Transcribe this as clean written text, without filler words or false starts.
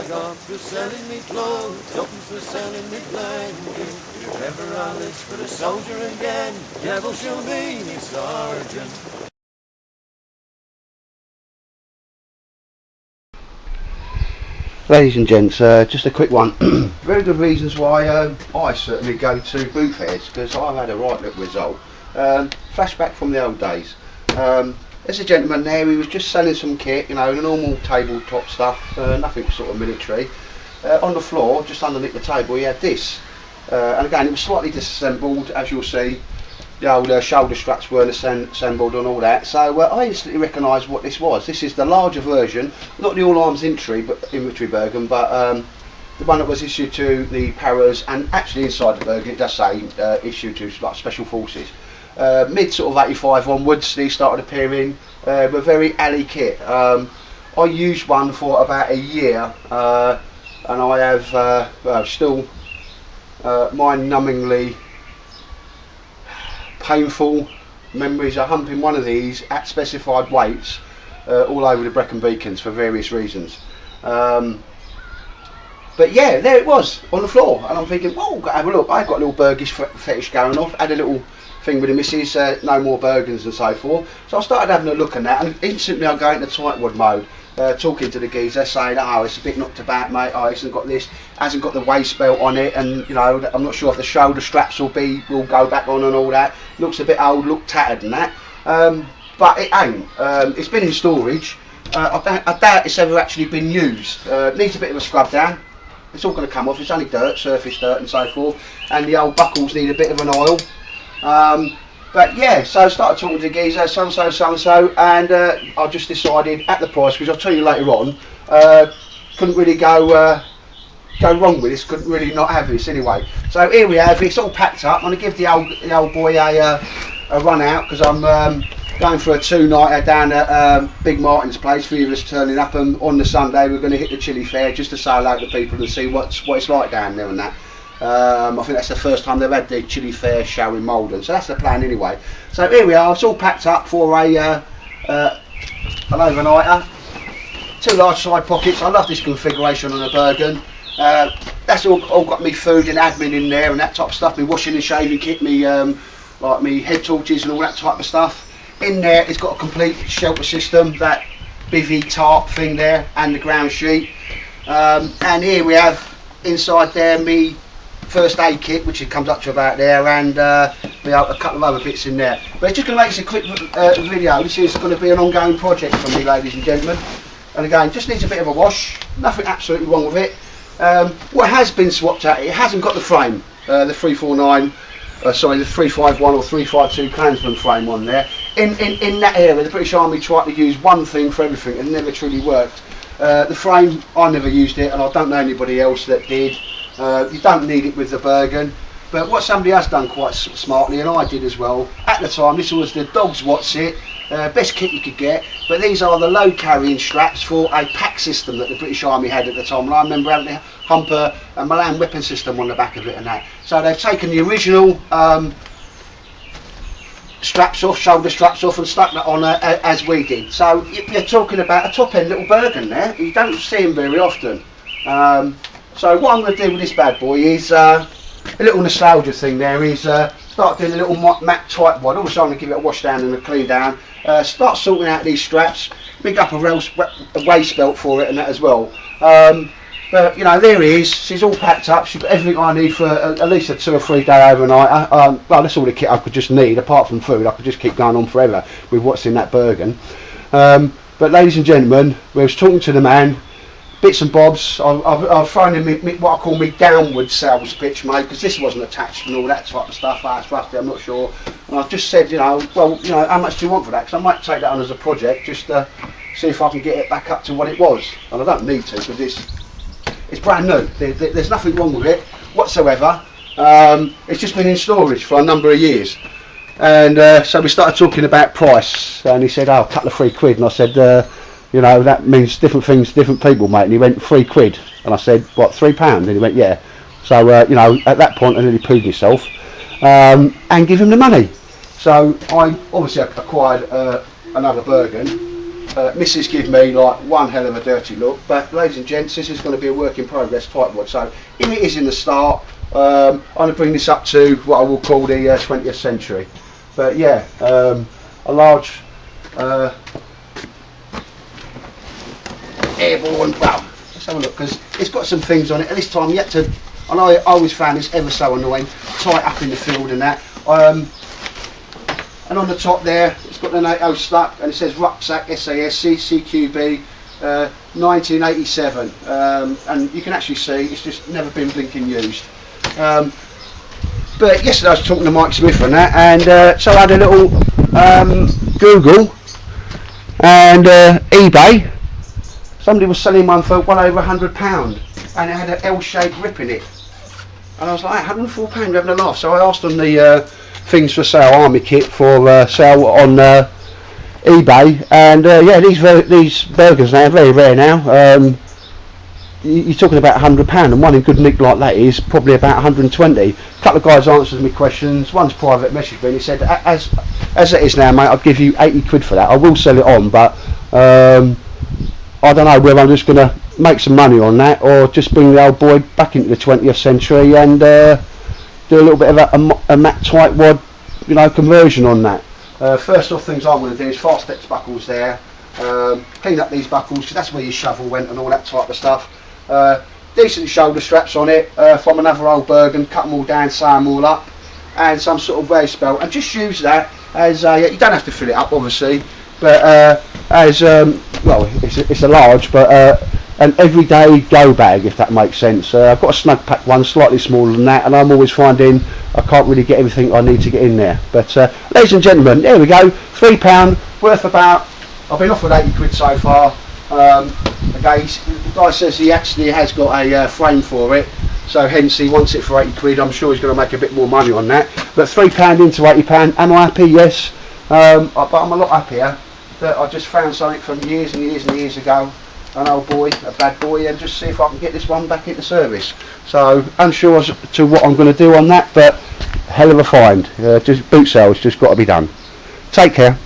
I got for selling me clothes, tuppence for selling me blanket. If ever I list for the soldier again, devil shall be me sergeant. Ladies and gents, just a quick one. Very good reasons why I certainly go to boot fairs, because I've had a right little result. Flashback from the old days. There's a gentleman there, he was just selling some kit, you know, the normal tabletop stuff, nothing sort of military. On the floor, just underneath the table, he had this. And again, it was slightly disassembled, as you'll see. The old shoulder straps weren't assembled and all that, so I instantly recognised what this was. This is the larger version, not the all arms infantry Bergen, but the one that was issued to the paras, and actually inside the Bergen it does say issued to like special forces. Mid sort of 85 onwards, these started appearing. Were very alley kit. I used one for about a year, and I have still mind-numbingly painful memories of humping one of these at specified weights all over the Brecon Beacons for various reasons. But yeah, there it was on the floor, and I'm thinking, oh, got to have a look. I've got a little Burgish fetish going off. Had a little thing with the missus, no more Bergens and so forth. So I started having a look at that, and instantly I go into tightwad mode. Talking to the geezer, saying, oh, it's a bit knocked about, mate, oh, it hasn't got this, hasn't got the waist belt on it, and you know, I'm not sure if the shoulder straps will go back on and all that. Looks a bit old, look tattered and that, but it ain't. It's been in storage. I doubt it's ever actually been used. Needs a bit of a scrub down. It's all going to come off, it's only dirt, surface dirt and so forth, and the old buckles need a bit of an oil. But yeah, so I started talking to the geezer, so and I just decided at the price, which I'll tell you later on, couldn't really go wrong with this, couldn't really not have this anyway. So here we have it, it's all packed up. I'm going to give the old boy a run out, because I'm going for a two-nighter down at Big Martin's place, three of us turning up, and on the Sunday we're going to hit the chili fair just to say hello to people and see what it's like down there and that. I think that's the first time they've had the chili fair show in Malden, so that's the plan anyway. So here we are, it's all packed up for an overnighter. Two large side pockets. I love this configuration on a Bergen. That's all got me food and admin in there and that type of stuff, me washing and shaving kit, me like me head torches and all that type of stuff. In there it's got a complete shelter system, that bivvy tarp thing there, and the ground sheet. And here we have inside there me first aid kit, which it comes up to about there, and a couple of other bits in there. But it's just going to make this a quick video. This is going to be an ongoing project for me, ladies and gentlemen. And again, just needs a bit of a wash. Nothing absolutely wrong with it. What has been swapped out, it hasn't got the frame, the 349, sorry, the 351 or 352 Klansman frame on there. In that area, the British Army tried to use one thing for everything and never truly worked. The frame, I never used it, and I don't know anybody else that did. You don't need it with the Bergen, but what somebody has done quite smartly, and I did as well, at the time, this was the dog's what's it, best kit you could get, but these are the load carrying straps for a pack system that the British Army had at the time, and I remember having to hump a Milan weapon system on the back of it and that. So they've taken the original straps off, shoulder straps off, and stuck that on as we did. So you're talking about a top end little Bergen there. You don't see them very often. So what I'm going to do with this bad boy is a little nostalgia thing there, is start doing a little matte tight wad. Also I'm going to give it a wash down and a clean down. Start sorting out these straps, pick up a waist belt for it and that as well. But you know, there he is, she's all packed up, she's got everything I need for at least a 2 or 3 day overnight. Well, that's all the kit I could just need, apart from food. I could just keep going on forever with what's in that Bergen. But ladies and gentlemen, we was talking to the man, bits and bobs. I've thrown in what I call me downward sales pitch, mate, because this wasn't attached and all that type of stuff. It's rusty, I'm not sure. And I've just said, you know, well, you know, how much do you want for that? Because I might take that on as a project, just to see if I can get it back up to what it was. And I don't need to, because it's brand new. There's nothing wrong with it whatsoever. It's just been in storage for a number of years. And so we started talking about price, and he said, oh, a couple of £3. And I said, you know, that means different things to different people, mate. And he went, £3. And I said, what, £3? And he went, yeah. So, you know, at that point I nearly pooed myself, and give him the money. So I obviously acquired another Bergen, Mrs. give me like one hell of a dirty look, but ladies and gents, this is going to be a work in progress tightwad. So here it is in the start. I'm going to bring this up to what I will call the 20th century. But yeah, a large airborne, well, let's have a look, because it's got some things on it. At this time you had to, and I always found this ever so annoying, tie it up in the field and that. And on the top there, it's got the NATO stuck, and it says rucksack SAS CQB 1987, and you can actually see it's just never been blinking used. But yesterday I was talking to Mike Smith on that, and so I had a little Google and eBay. Somebody was selling one for well over £100, and it had an L-shaped rip in it. And I was like, £104, having a laugh. So I asked on the things for sale army kit for sale on eBay, and yeah, these burgers now are very rare now. You're talking about £100, and one in good nick like that is probably about 120. A couple of guys answered me questions. One's private messaged me and he said, as it is now, mate, I'd give you 80 quid for that. I will sell it on, but I don't know whether I'm just going to make some money on that or just bring the old boy back into the 20th century and do a little bit of a matte tightwad, you know, conversion on that. First off, things I'm going to do is fast X buckles there, clean up these buckles because that's where your shovel went and all that type of stuff. Decent shoulder straps on it from another old Bergen, cut them all down, sew them all up, and some sort of waist belt, and just use that as you don't have to fill it up obviously, but as well, it's a large, but an everyday go bag, if that makes sense. I've got a snug pack one, slightly smaller than that, and I'm always finding I can't really get everything I need to get in there. But ladies and gentlemen, there we go, £3 worth about, I've been offered 80 quid so far. Okay, the guy says he actually has got a frame for it, so hence he wants it for 80 quid. I'm sure he's going to make a bit more money on that. But £3 into £80, am I happy? Yes. But I'm a lot happier that I just found something from years and years and years ago, an old boy, a bad boy, and just see if I can get this one back into service. So unsure as to what I'm going to do on that, but hell of a find. Just boot sales just got to be done. Take care.